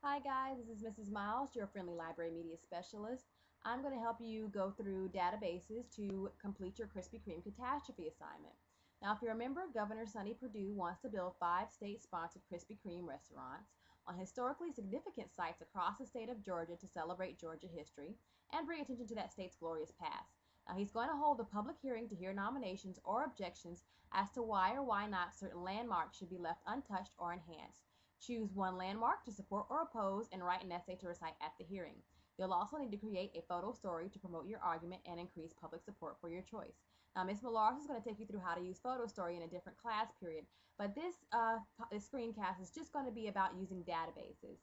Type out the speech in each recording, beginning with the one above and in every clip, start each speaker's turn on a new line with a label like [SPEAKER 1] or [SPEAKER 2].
[SPEAKER 1] Hi guys, this is Mrs. Miles, your friendly library media specialist. I'm going to help you go through databases to complete your Krispy Kreme catastrophe assignment. Now, if you remember, Governor Sonny Perdue wants to build 5 state-sponsored Krispy Kreme restaurants on historically significant sites across the state of Georgia to celebrate Georgia history and bring attention to that state's glorious past. Now, he's going to hold a public hearing to hear nominations or objections as to why or why not certain landmarks should be left untouched or enhanced. Choose one landmark to support or oppose and write an essay to recite at the hearing. You'll also need to create a photo story to promote your argument and increase public support for your choice. Now, Ms. Millars is going to take you through how to use photo story in a different class period, but this screencast is just going to be about using databases.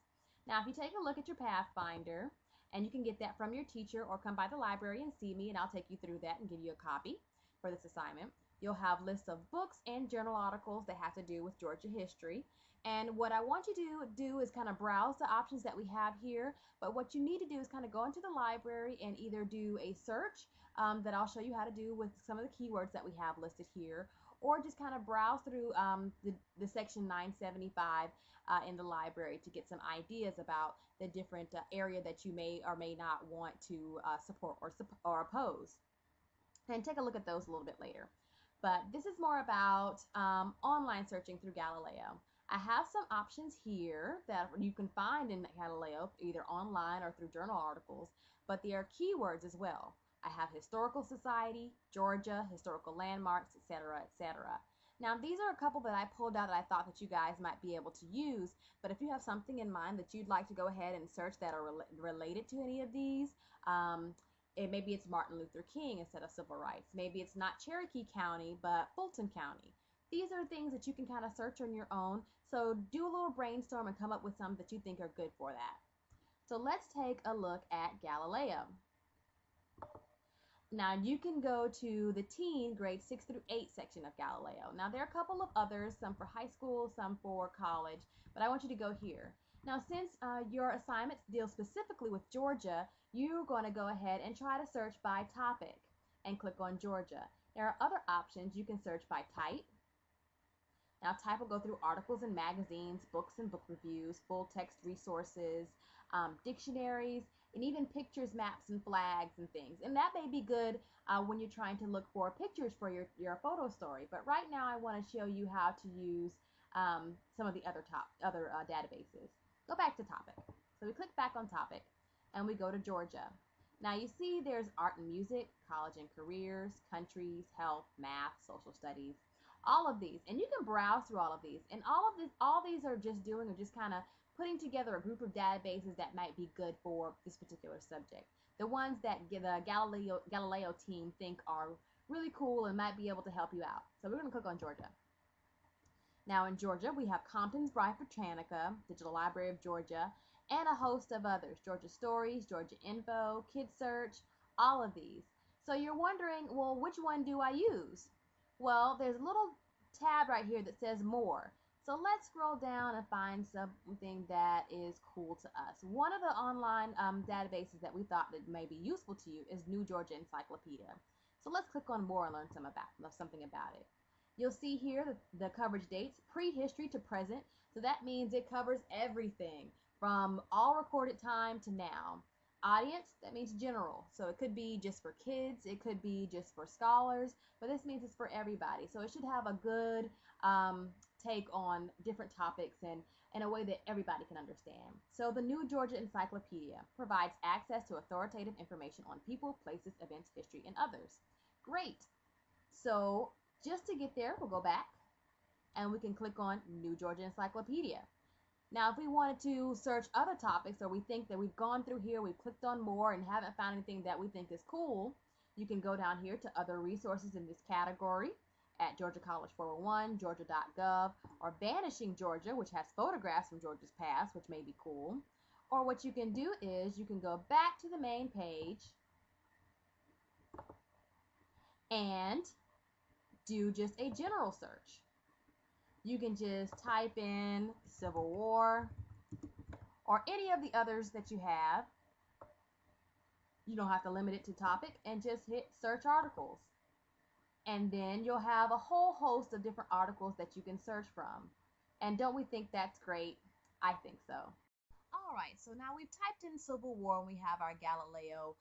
[SPEAKER 1] Now, if you take a look at your Pathfinder, and you can get that from your teacher or come by the library and see me, and I'll take you through that and give you a copy for this assignment. You'll have lists of books and journal articles that have to do with Georgia history. And what I want you to do is kind of browse the options that we have here. But what you need to do is kind of go into the library and either do a search that I'll show you how to do with some of the keywords that we have listed here, or just kind of browse through the section 975 in the library to get some ideas about the different area that you may or may not want to support or oppose. And take a look at those a little bit later. But this is more about online searching through Galileo. I have some options here that you can find in Galileo, either online or through journal articles, but there are keywords as well. I have Historical Society, Georgia, Historical Landmarks, etc., etc. Now, these are a couple that I pulled out that I thought that you guys might be able to use, but if you have something in mind that you'd like to go ahead and search that are related to any of these, maybe it's Martin Luther King instead of civil rights. Maybe it's not Cherokee County, but Fulton County. These are things that you can kind of search on your own. So do a little brainstorm and come up with some that you think are good for that. So let's take a look at Galileo. Now you can go to the teen grade 6 through 8 section of Galileo. Now there are a couple of others, some for high school, some for college, but I want you to go here. Now since your assignments deal specifically with Georgia, you're going to go ahead and try to search by topic and click on Georgia. There are other options. You can search by type. Now type will go through articles and magazines, books and book reviews, full text resources, dictionaries, and even pictures, maps, and flags and things. And that may be good when you're trying to look for pictures for your photo story. But right now I want to show you how to use some of the other databases. Go back to topic. So we click back on topic and we go to Georgia. Now you see there's art and music, college and careers, countries, health, math, social studies, all of these. And you can browse through all of these. And all these are just kind of putting together a group of databases that might be good for this particular subject. The ones that the Galileo team think are really cool and might be able to help you out. So we're going to click on Georgia. Now in Georgia, we have Compton's Bride Britannica, Digital Library of Georgia, and a host of others. Georgia Stories, Georgia Info, Kid Search, all of these. So you're wondering, well, which one do I use? Well, there's a little tab right here that says more. So let's scroll down and find something that is cool to us. One of the online databases that we thought that may be useful to you is New Georgia Encyclopedia. So let's click on more and learn something about it. You'll see here the coverage dates, prehistory to present. So that means it covers everything from all recorded time to now. Audience, that means general. So it could be just for kids, it could be just for scholars, but this means it's for everybody. So it should have a good take on different topics and in a way that everybody can understand. So the New Georgia Encyclopedia provides access to authoritative information on people, places, events, history, and others. Great. So just to get there, we'll go back and we can click on New Georgia Encyclopedia. Now, if we wanted to search other topics, or we think that we've gone through here, we've clicked on more and haven't found anything that we think is cool, you can go down here to other resources in this category at Georgia College 401, georgia.gov, or Vanishing Georgia, which has photographs from Georgia's past, which may be cool. Or what you can do is you can go back to the main page and do just a general search. You can just type in Civil War or any of the others that you have. You don't have to limit it to topic, and just hit search articles. And then you'll have a whole host of different articles that you can search from. And don't we think that's great? I think so. All right, so now we've typed in Civil War and we have our Galileo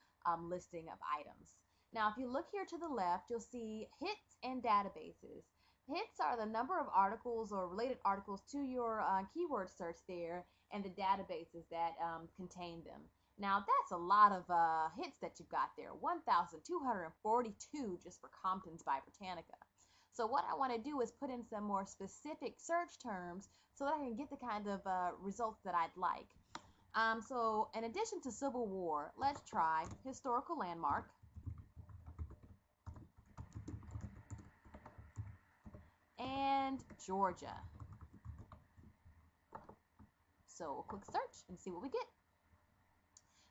[SPEAKER 1] listing of items. Now, if you look here to the left, you'll see hits and databases. Hits are the number of articles or related articles to your keyword search there, and the databases that contain them. Now, that's a lot of hits that you've got there, 1,242 just for Compton's by Britannica. So what I want to do is put in some more specific search terms so that I can get the kind of results that I'd like. So in addition to Civil War, let's try historical landmark. And Georgia. So we'll click search and see what we get.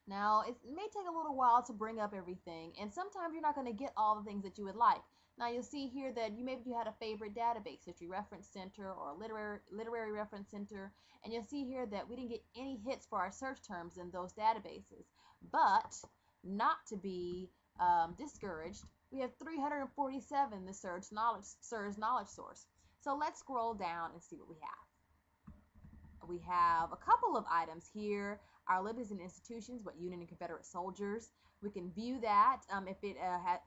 [SPEAKER 1] Now, it may take a little while to bring up everything, and sometimes you're not going to get all the things that you would like. Now, you'll see here that maybe you had a favorite database, History Reference Center or Literary Reference Center, and you'll see here that we didn't get any hits for our search terms in those databases. But not to be discouraged, we have 347 the Surge knowledge source. So let's scroll down and see what we have. We have a couple of items here. Our libs and institutions, what Union and Confederate soldiers. We can view that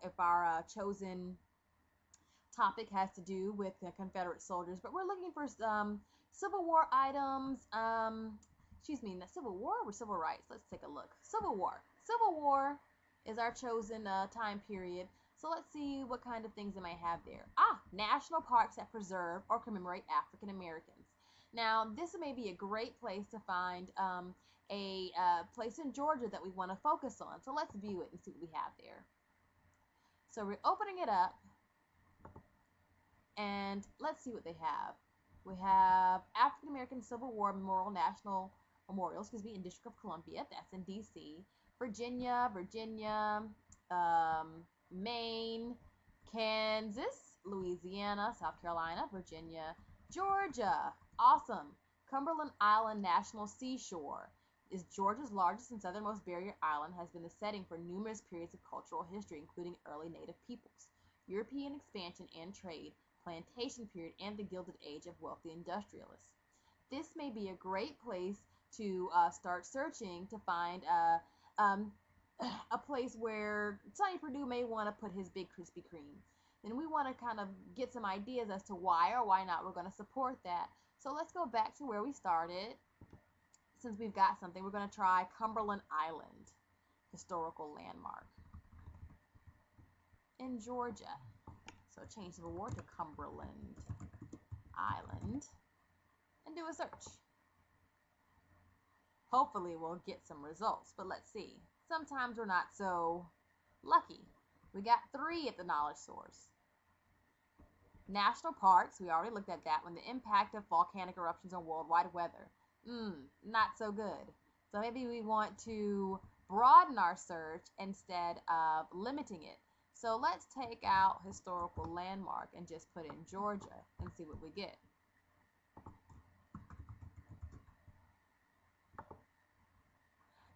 [SPEAKER 1] if our chosen topic has to do with Confederate soldiers. But we're looking for Civil War items. Excuse me, not Civil War or Civil Rights. Let's take a look. Civil War. Civil War is our chosen time period. So let's see what kind of things they might have there. National parks that preserve or commemorate African Americans. Now, this may be a great place to find a place in Georgia that we want to focus on. So let's view it and see what we have there. So we're opening it up, and let's see what they have. We have African American Civil War Memorial National Memorial, in District of Columbia. That's in D.C. Virginia, Maine, Kansas, Louisiana, South Carolina, Virginia, Georgia. Awesome. Cumberland Island National Seashore is Georgia's largest and southernmost barrier island, has been the setting for numerous periods of cultural history, including early native peoples, European expansion and trade, plantation period, and the Gilded Age of wealthy industrialists. This may be a great place to start searching to find a place where Sonny Perdue may want to put his big Krispy Kreme. And we want to kind of get some ideas as to why or why not we're going to support that. So let's go back to where we started. Since we've got something, we're going to try Cumberland Island, historical landmark in Georgia. So change the word to Cumberland Island and do a search. Hopefully we'll get some results, but let's see. Sometimes we're not so lucky. We got 3 at the knowledge source. National parks, we already looked at that one. The impact of volcanic eruptions on worldwide weather. Not so good. So maybe we want to broaden our search instead of limiting it. So let's take out historical landmark and just put in Georgia and see what we get.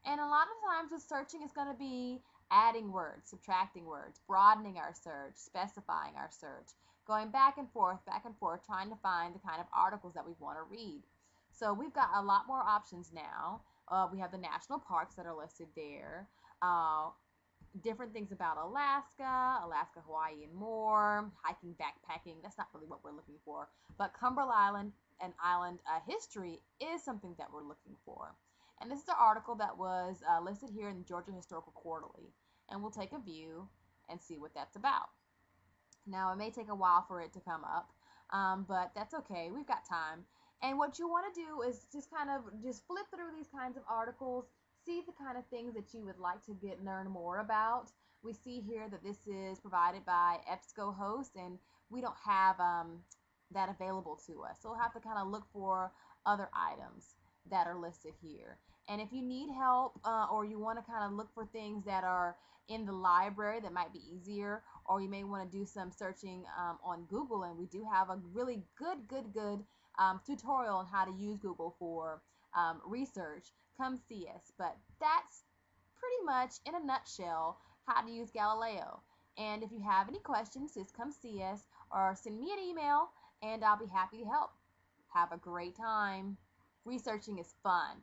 [SPEAKER 1] And a lot of times with searching, it's going to be adding words, subtracting words, broadening our search, specifying our search, going back and forth, trying to find the kind of articles that we want to read. So we've got a lot more options now. We have the national parks that are listed there. Different things about Alaska, Hawaii, and more. Hiking, backpacking, that's not really what we're looking for. But Cumberland Island and island history is something that we're looking for. And this is the article that was listed here in the Georgia Historical Quarterly. And we'll take a view and see what that's about. Now, it may take a while for it to come up, but that's okay. We've got time. And what you want to do is just flip through these kinds of articles, see the kind of things that you would like to learn more about. We see here that this is provided by EBSCOhost, and we don't have that available to us. So we'll have to kind of look for other items that are listed here. And if you need help or you want to kind of look for things that are in the library that might be easier, or you may want to do some searching on Google, and we do have a really good tutorial on how to use Google for research, come see us. But that's pretty much in a nutshell how to use Galileo. And if you have any questions, just come see us or send me an email and I'll be happy to help. Have a great time. Researching is fun.